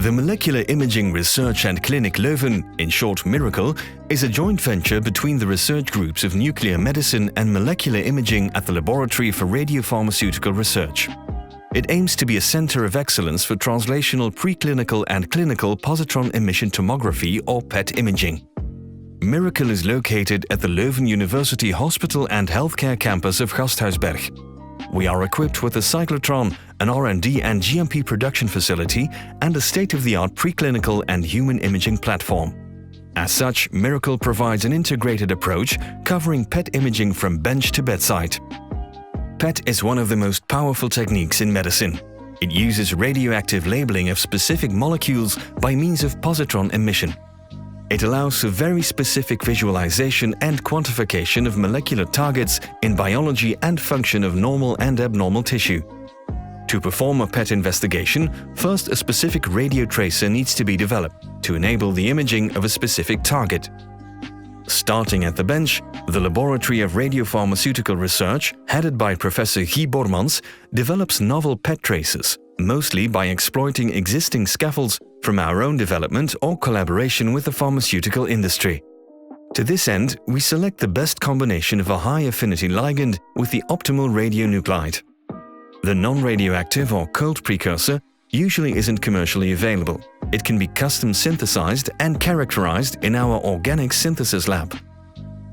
The Molecular Imaging Research and Clinic Leuven, in short MIRaCLe, is a joint venture between the research groups of nuclear medicine and molecular imaging at the Laboratory for Radiopharmaceutical Research. It aims to be a center of excellence for translational preclinical and clinical positron emission tomography or PET imaging. MIRaCLe is located at the Leuven University Hospital and Healthcare campus of Gasthuisberg. We are equipped with a cyclotron, an R&D and GMP production facility, and a state-of-the-art preclinical and human imaging platform. As such, MIRaCLe provides an integrated approach covering PET imaging from bench to bedside. PET is one of the most powerful techniques in medicine. It uses radioactive labeling of specific molecules by means of positron emission. It allows for very specific visualization and quantification of molecular targets in biology and function of normal and abnormal tissue. To perform a PET investigation, first a specific radio tracer needs to be developed to enable the imaging of a specific target. Starting at the bench, the Laboratory of Radiopharmaceutical Research, headed by Professor Guy Bormans, develops novel PET tracers, mostly by exploiting existing scaffolds from our own development or collaboration with the pharmaceutical industry. To this end, we select the best combination of a high-affinity ligand with the optimal radionuclide. The non-radioactive or cold precursor usually isn't commercially available. It can be custom synthesized and characterized in our organic synthesis lab.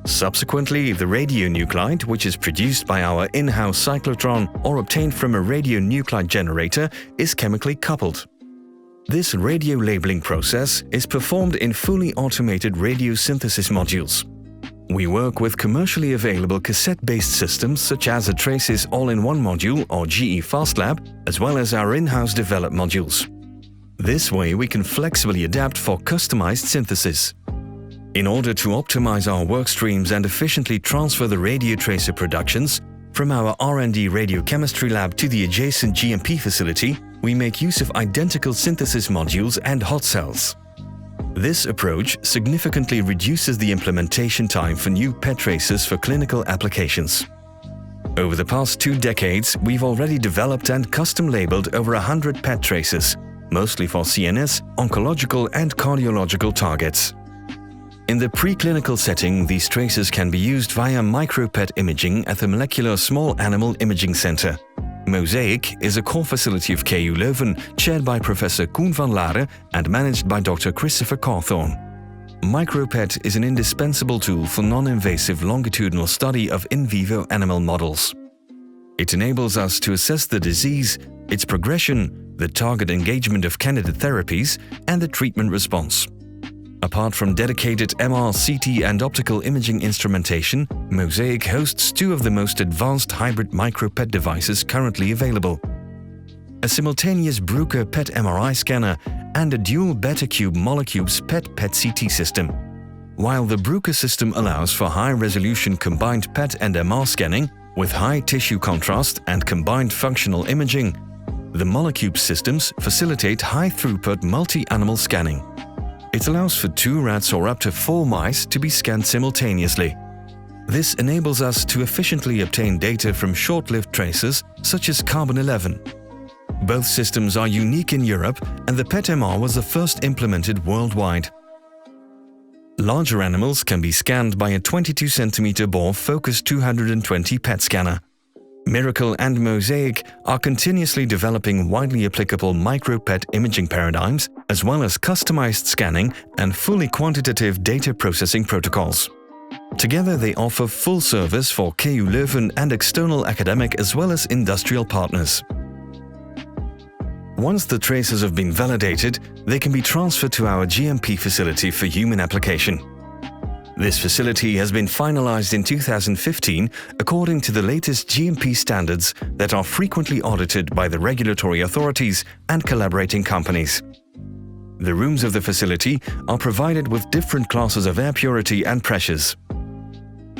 Subsequently, the radionuclide, which is produced by our in-house cyclotron or obtained from a radionuclide generator, is chemically coupled. This radio-labeling process is performed in fully automated radiosynthesis modules. We work with commercially available cassette-based systems such as a Traces All-in-One module or GE FastLab, as well as our in-house developed modules. This way we can flexibly adapt for customized synthesis. In order to optimize our work streams and efficiently transfer the radio tracer productions from our R&D radiochemistry lab to the adjacent GMP facility, we make use of identical synthesis modules and hot cells. This approach significantly reduces the implementation time for new PET tracers for clinical applications. Over the past 2 decades, we've already developed and custom-labeled over 100 PET tracers, mostly for CNS, oncological and cardiological targets. In the preclinical setting, these tracers can be used via MIRaCLe imaging at the Molecular Small Animal Imaging Center. MIRaCLe is a core facility of KU Leuven, chaired by Professor Koen van Laren and managed by Dr. Christopher Cawthorne. MIRaCLe is an indispensable tool for non-invasive longitudinal study of in vivo animal models. It enables us to assess the disease, its progression, the target engagement of candidate therapies, and the treatment response. Apart from dedicated MR, CT and optical imaging instrumentation, MIRaCLe hosts 2 of the most advanced hybrid MIRaPET devices currently available: a simultaneous Bruker PET MRI scanner and a dual Betacube Molecubes PET-CT system. While the Bruker system allows for high-resolution combined PET and MR scanning with high tissue contrast and combined functional imaging, the Molecubes systems facilitate high-throughput multi-animal scanning. It allows for 2 rats or up to 4 mice to be scanned simultaneously. This enables us to efficiently obtain data from short-lived tracers such as carbon-11. Both systems are unique in Europe, and the PET-MR was the first implemented worldwide. Larger animals can be scanned by a 22 cm bore Focus 220 PET scanner. MIRaCLe and MIRaCLe are continuously developing widely applicable MIRaPET imaging paradigms, as well as customized scanning and fully quantitative data processing protocols. Together they offer full service for KU Leuven and external academic as well as industrial partners. Once the tracers have been validated, they can be transferred to our GMP facility for human application. This facility has been finalized in 2015 according to the latest GMP standards that are frequently audited by the regulatory authorities and collaborating companies. The rooms of the facility are provided with different classes of air purity and pressures.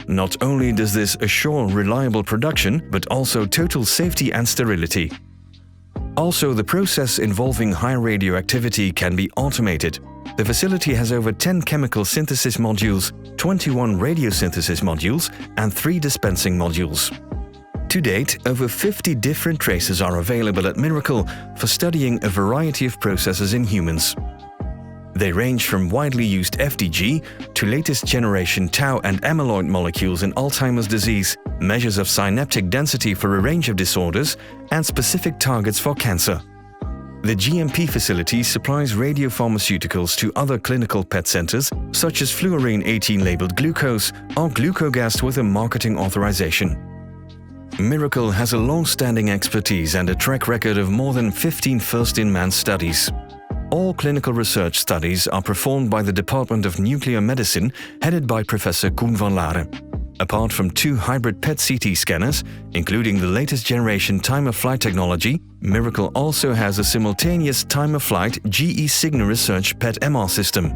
Not only does this assure reliable production, but also total safety and sterility. Also, the process involving high radioactivity can be automated. The facility has over 10 chemical synthesis modules, 21 radiosynthesis modules, and 3 dispensing modules. To date, over 50 different traces are available at MIRaCLe for studying a variety of processes in humans. They range from widely used FDG to latest generation tau and amyloid molecules in Alzheimer's disease, measures of synaptic density for a range of disorders, and specific targets for cancer. The GMP facility supplies radiopharmaceuticals to other clinical PET centers, such as fluorine-18 labeled glucose or glucogas with a marketing authorization. MIRaCLe has a long-standing expertise and a track record of more than 15 first-in-man studies. All clinical research studies are performed by the Department of Nuclear Medicine, headed by Professor Koen van Laren. Apart from 2 hybrid PET-CT scanners, including the latest generation time-of-flight technology, MIRaCLe also has a simultaneous time-of-flight GE Signa Research PET-MR system.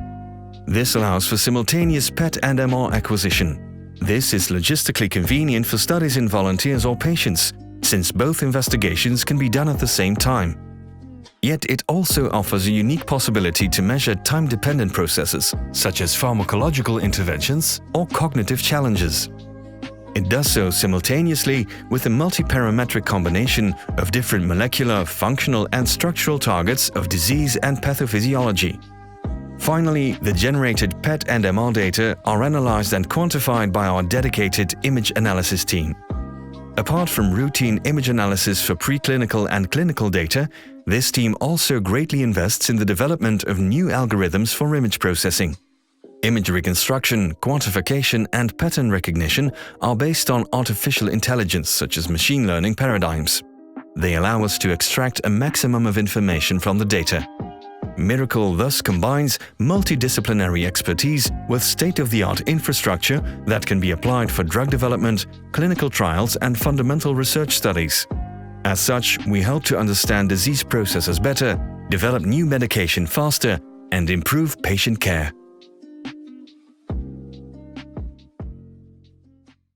This allows for simultaneous PET and MR acquisition. This is logistically convenient for studies in volunteers or patients, since both investigations can be done at the same time. Yet it also offers a unique possibility to measure time-dependent processes, such as pharmacological interventions or cognitive challenges. It does so simultaneously with a multi-parametric combination of different molecular, functional and structural targets of disease and pathophysiology. Finally, the generated PET and MR data are analyzed and quantified by our dedicated image analysis team. Apart from routine image analysis for preclinical and clinical data, this team also greatly invests in the development of new algorithms for image processing. Image reconstruction, quantification, and pattern recognition are based on artificial intelligence such as machine learning paradigms. They allow us to extract a maximum of information from the data. MIRaCLe thus combines multidisciplinary expertise with state-of-the-art infrastructure that can be applied for drug development, clinical trials, and fundamental research studies. As such, we help to understand disease processes better, develop new medication faster, and improve patient care.